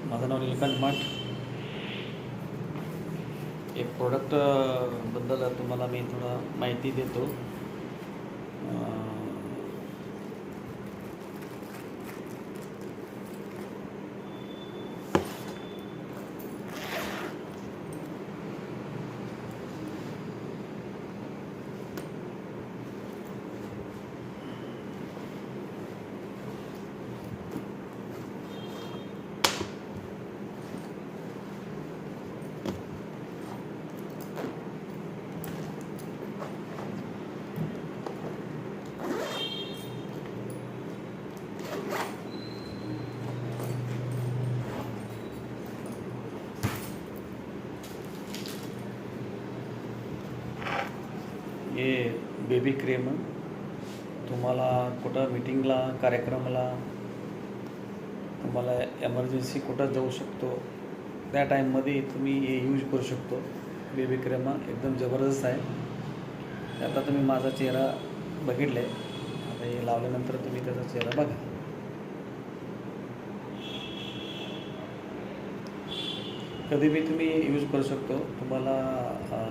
माझं नाव नीलकंठ मठ. एक प्रोडक्ट बद्दल तुम्हाला मी थोडा माहिती देतो. हे बेबी क्रीम तुम्हाला कुठं मीटिंगला, कार्यक्रमाला, तुम्हाला एमर्जन्सी कुठं जाऊ शकतो त्या टाईममध्ये तुम्ही हे यूज करू शकतो. बेबी क्रीम एकदम जबरदस्त आहे. आता तुम्ही माझा चेहरा बघितला आहे, आता हे लावल्यानंतर तुम्ही त्याचा चेहरा बघा. कधी भी तुम्ही यूज करू शकतो. तुम्हाला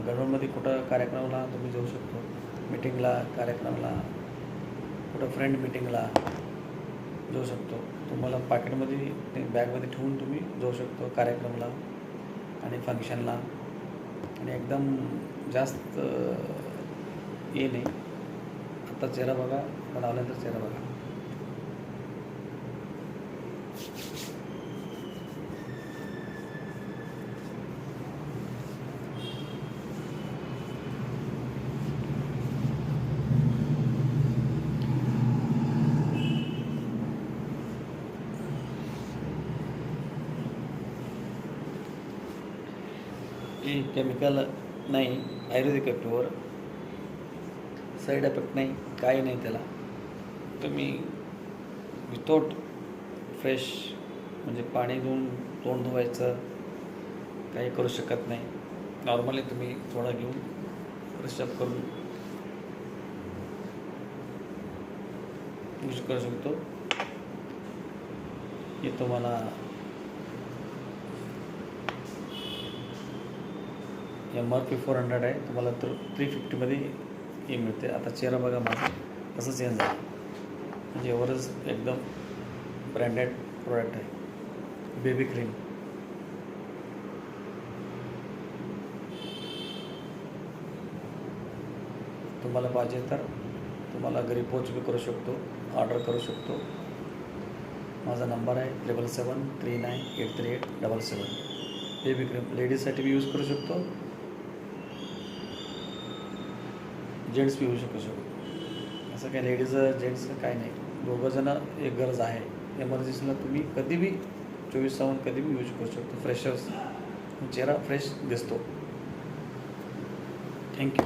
गडबडमध्ये कुठं कार्यक्रमाला तुम्ही जाऊ शकतो, मीटिंगला, कार्यक्रमाला, कुठं फ्रेंड मीटिंगला जाऊ शकतो. तुम्हाला पॉकेटमध्ये, बॅगमध्ये ठेवून तुम्ही जाऊ शकतो कार्यक्रमाला आणि फंक्शनला. आणि एकदम जास्त हे नाही. आता चेहरा बघा, लावल्यानंतर चेहरा बघा. हे केमिकल नाही, आयुर्वेदिक आहे, प्युअर. साईड इफेक्ट नाही, काही नाही त्याला. तुम्ही विथआउट फ्रेश म्हणजे पाणी घेऊन तोंड धुवायचं काही करू शकत नाही. नॉर्मली तुम्ही थोडा घेऊन फ्रेशअप करून यूज करू शकतो. हे तुम्हाला MRP 400 आहे, तुम्हाला 350मध्ये हे मिळते. आता चेहरा बघा माझा कसं चेंज झाला. म्हणजे एवढंच एकदम ब्रँडेड प्रोडक्ट आहे बेबी क्रीम. तुम्हाला पाहिजे तर तुम्हाला घरी पोच बी करू शकतो, ऑर्डर करू शकतो. माझा नंबर आहे 7739838877. बेबी क्रीम लेडीजसाठी बी यूज करू शकतो, जेंट्स बी यूज करू शकतो. असं काही लेडीज जेंट्स काही नाही, दोघंजणं एक गरज आहे. एमर्जन्सीला तुम्ही कधी बी 24/7 कधी बी यूज करू शकतो. फ्रेशर्स चेहरा फ्रेश दिसतो. थँक्यू.